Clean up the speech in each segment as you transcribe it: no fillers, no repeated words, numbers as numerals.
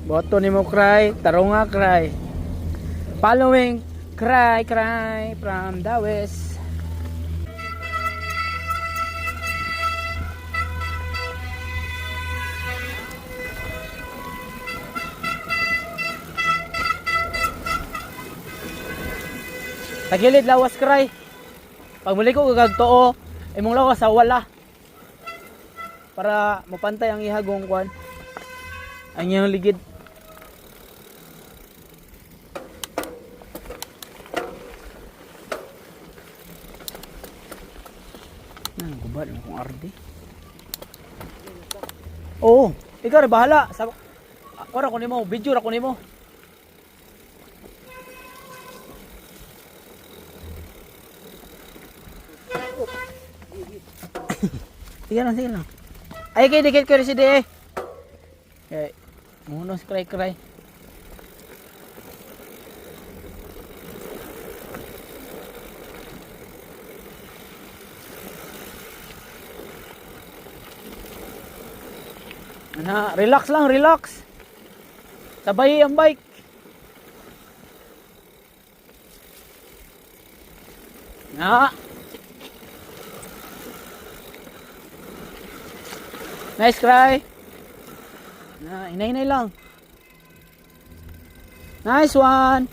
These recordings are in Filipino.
Boto ni mo cry, tarunga cry. Following cry from the west. Tagilid lawas cry. Pag muli ko gagtoo, imong lawas sa wala. Para mapantay ang ihagong kwan. Ang iyang ligid. Nang gubad mo kung ardi. Oo, ikaw rin bahala. Ako ra ko nimo, video ra ko nimo. Sige lang. Ay, kay dikit ko rin si D. Okay. Munos cry. Ana, relax lang. Sabay ang bike. Na. Nice cry. Na, inay lang. Nice one.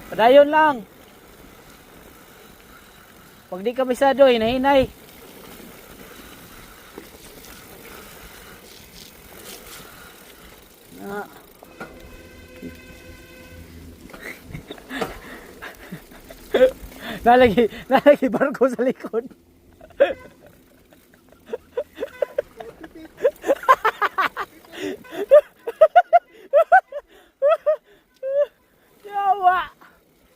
Padayon lang. Pag di ka bisado, hinay. Na. Nalagi barko sa likod. Yawa.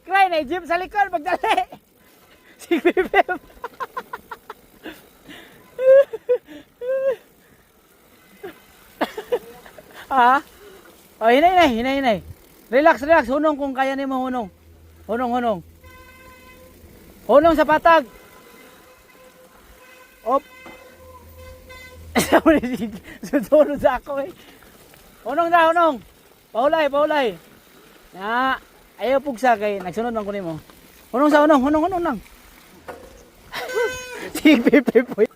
Cry na jeep sa likod pagdali. Si Bibim. Ah? Oh, hinay. Relax. Hunong kung kaya nimo hunong. Hunong. Hunong sa patag. Op. Susunod sa ako eh. Hunong. Paulay. Na, ayaw pugsa kay nagsunod lang ko nimo. Hunong lang. Sige, Pepe.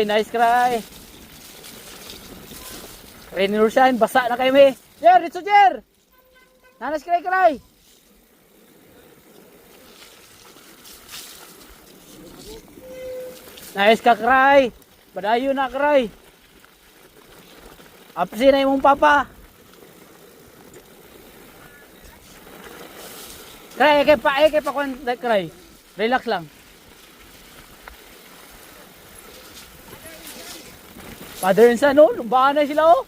Nice cry. Renursan, basa na kayo me. Jer! Nanas cry. Nice ka cry. Padayo na cry. Apsi na imong papa. Cry, kay pa kung cry. Relax lang. Father and son, no? Lumbaan na sila, oh.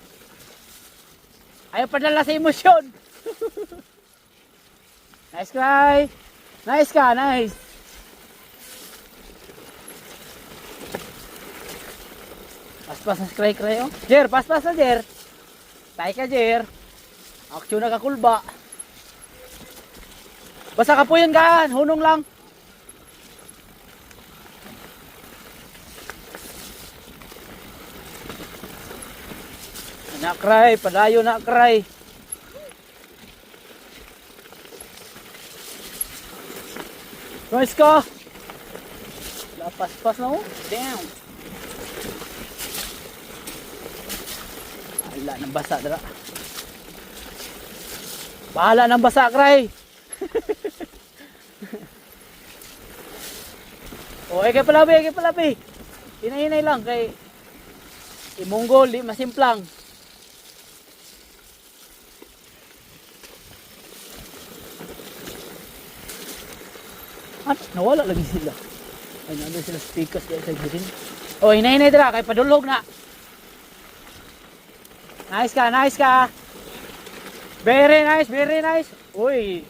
Ayaw padala sa emosyon. Nice cry. Nice. Paspas na cry, oh. Jer, paspas na, Jer. Tay ka, Jer. Aksyon na kakulba. Basta kapuyan ka, hunong lang. Nakray, padayo nakray. Nice ka. Lapas-pas na oh. Damn. Bahala ng basa dara. Bahala ng basa cry. Oh, kay palabi. Hinay lang kay imonggol di masimplang. At nawala lagi sila. Ay, nandun sila speakers diyan sa green. Oh, hinay dira kay padulog na. Nice ka. Very nice. Uy.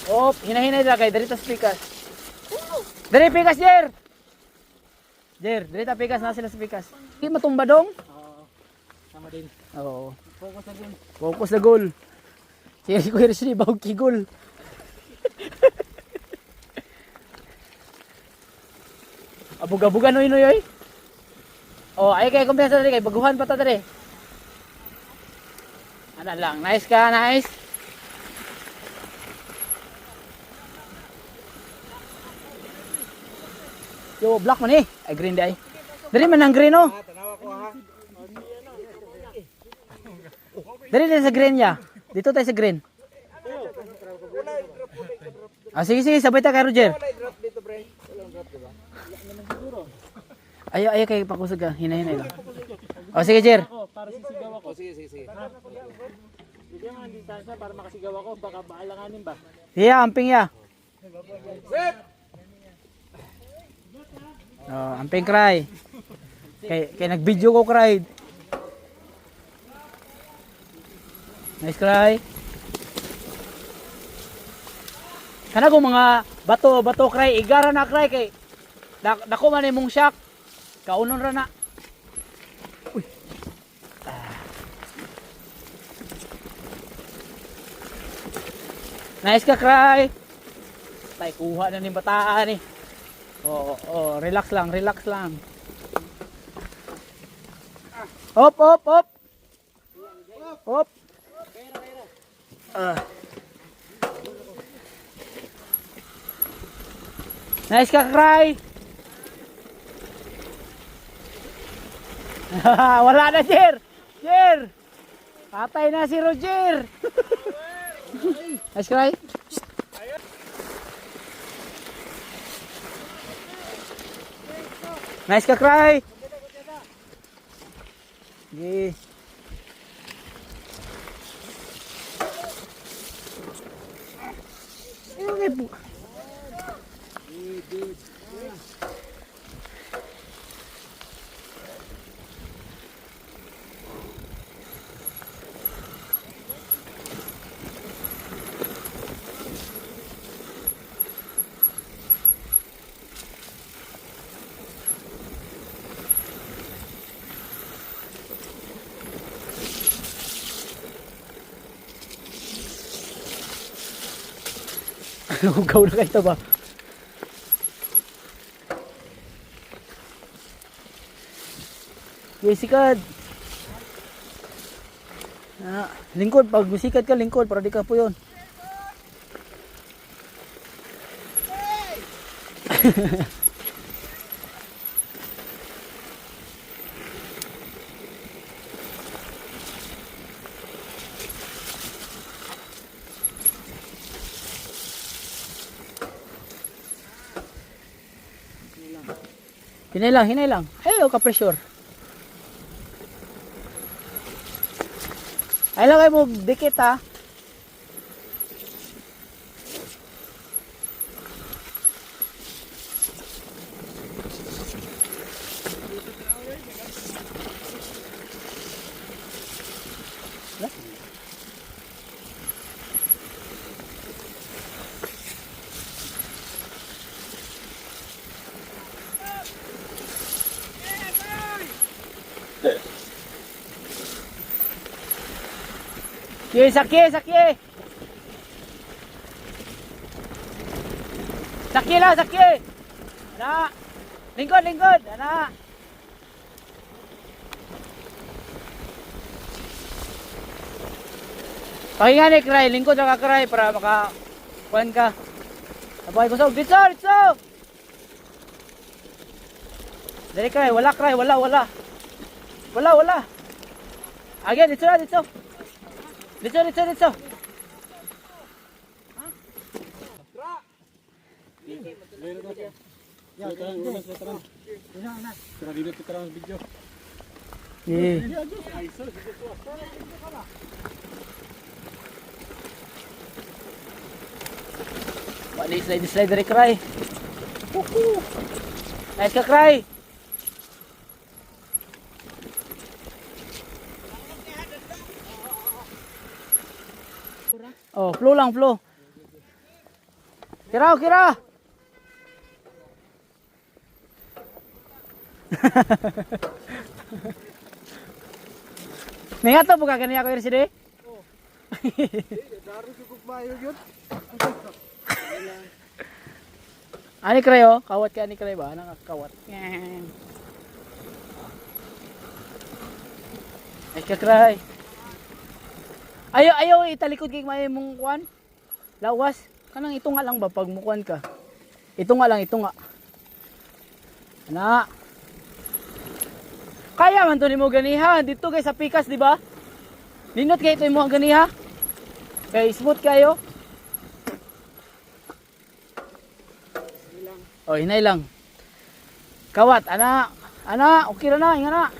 Oh, hinay dira kay diri ta speakers. Diri pikas, Jer, diri ta pikas na sila sa pikas. Di matumba dong. din. Oo. Focus na din. Focus na goal. Si Kuya Rizli, bawag kigol. Abug-abugan no inoy. Oh, ay kay kumpiyansa dali kay baguhan pa ta dali. Ana lang, nice ka, nice. Yo, black man eh. Ay green day. Dali man ang green oh. Tanawa ko ha. Dali din sa green niya. Dito tayo sa green. Ah, sige, sige, sabay tayo kay Roger. Drop dito, pre. Walang drop, diba? Ayaw, ayaw kay pakusog ka. Hina-hina lang. O, sige, Jer. Para sisigaw ako. Sige, sige, sige. Bigyan nga din tayo para makasigaw ako. Baka baalanganin ba? Hiya, amping ya. Set! Oh, amping cry. Kay nag-video ko cry. Nice cry. Kana ko mga bato cry, igara na cry kay dako man imong shock. Kaunon ra na. Uy. Nice ka cry. Tay kuha na ni bataan eh. Oo, relax lang, relax lang. Hop, hop, hop. Hop. Nice ka, cry. Wala na, Jer. Jer. Patay na si Roger. Nice cry. Nice ka, cry. Yes. Okay po. Lugaw na kayo ba? Okay, sikat. Lingkod, pag sikat ka, lingkod, para di ka po yun. Hinay lang. Ayaw ka pressure. Ay lang kayo mo dikit ha. Sakye. Sakye. Ana. Lingkod. Ana. Pahinga ni cry, lingkod ka cry para maka kuan ka. Abay kusog dito. Dali cry, wala. Again, dito. Dito. Wali slide dari cry. Nice ka cry. Oh, flow lang. Kira. Ningato po ka kaniya ko RCD? Daro jugog mayo yun. Ani kray oh, kawat ka ani kray ba? Nakakawat. Ay ka kray. Ayaw italikod kay may mong kuan. Lawas. Kanang ito nga lang ba pag mukuan ka? Ito nga lang, ito nga. Ana. Kaya man to nimo ganiha dito kay sa pikas, di ba? Linot kay ito mo ang ganiha. Kay smooth kayo. Oh, hinay lang. Kawat, ana. Ana, okay ra na, ingana.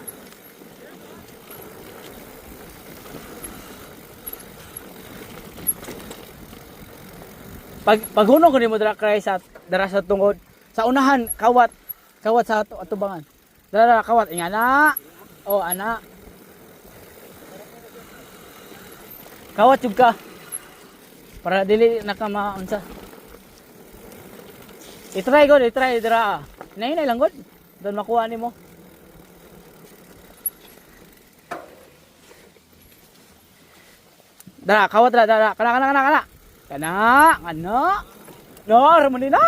Paghunong ko nimo dara sa tungod. Sa unahan kawat sa atubangan. Dara kawat ingana. Oh ana. Kawat jud ka. Para dili nakamaunsa. I-try dira. Nay lang gud. Don makuha nimo. Dara kawat dara. Kana. Kana. No, ramon na.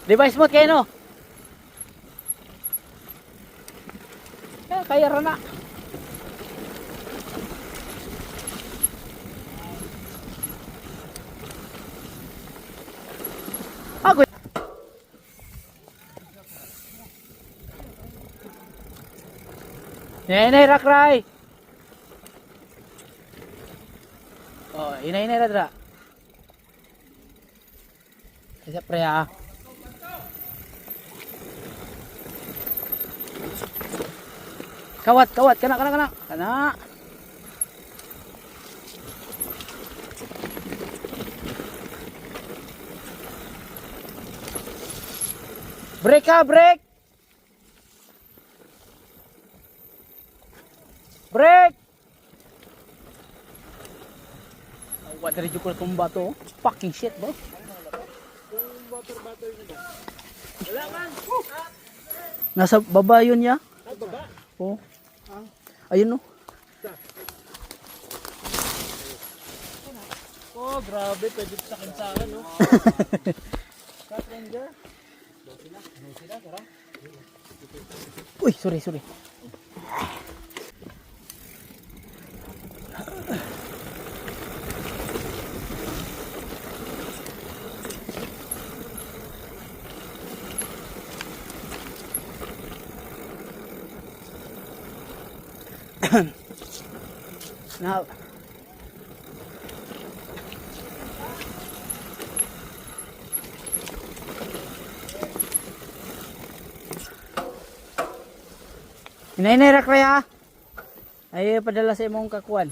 Di ba smooth kayo no? Kaya rana. Ako. Nay rakray. Oh, inay ra dra. Isa pre ha. Kawat, kana. Break ha, break. Break. What dari jukul tumba to? Fucking shit, bro. Wala man. Nasa baba yun ya. Ay, baba. Oh. Ayun no. Oh, grabe. Pwede sa kinsahan, no? Cat ranger. Sila, tara. Uy, sorry. Now, Inay kaya. Ay padala sa imong kakuan.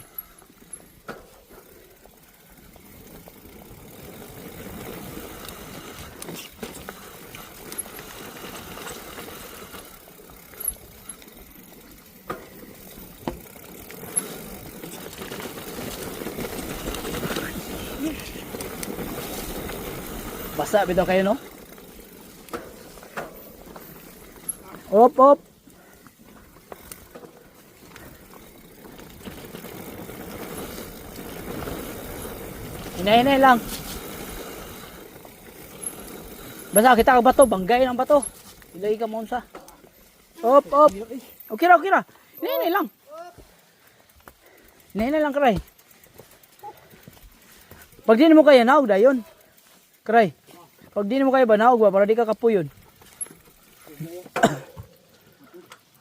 Basa bitaw kayo no? Op. Inay lang. Basta kita ka bato, banggay ng bato. Ilay ka mo sa. Op. Okay ra. Inay lang. Inay lang kray. Pag di mo kaya naog dayon. Kray. Pag di mo kaya ba naog ba para di ka kapuyon.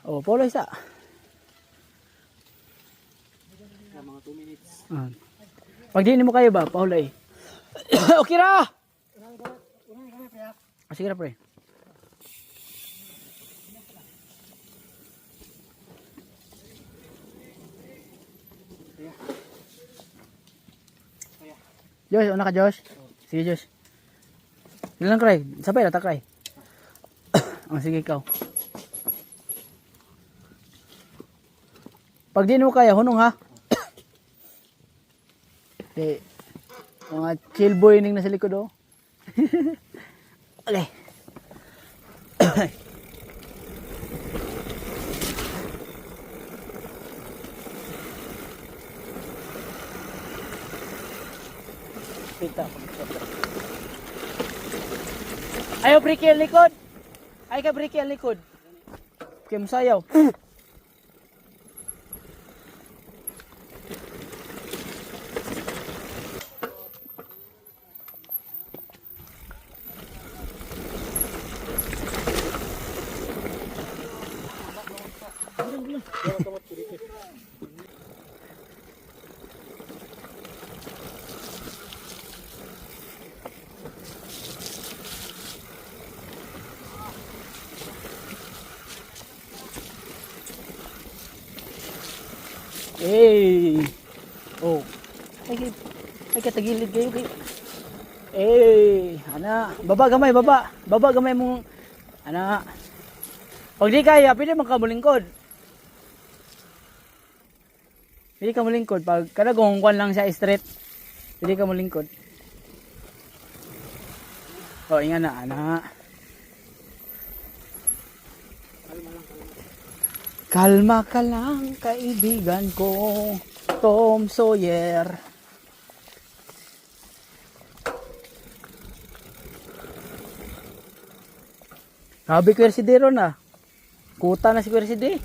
Oh, polo isa. Mga 2 minutes. Pag di mo kayo ba, pahulay. Okay ra! Sige na pre. Josh, una ka Josh? Sige Josh. Ilan kray? Sabay na ta kray. Sige ikaw. Pag di mo kaya, hunong ha. Okay. Mga chill boy ning nasa likod oh. Okay. Pita. Ayaw brake ang likod. Ay ka brake ang likod. Kim sayaw. Eh. Oh. Ay katagilid kayo kay. Eh, ana, baba gamay, baba. Baba gamay mong ana. Pag di kaya, pwede man ka mulingkod. Pwede ka mulingkod pag kada gungkuan lang siya straight. Pwede ka mulingkod. Oh, inga na, ana. Kalma ka lang, kaibigan ko, Tom Sawyer. Sabi ko si Dero na. Kuta na si Kuya si De.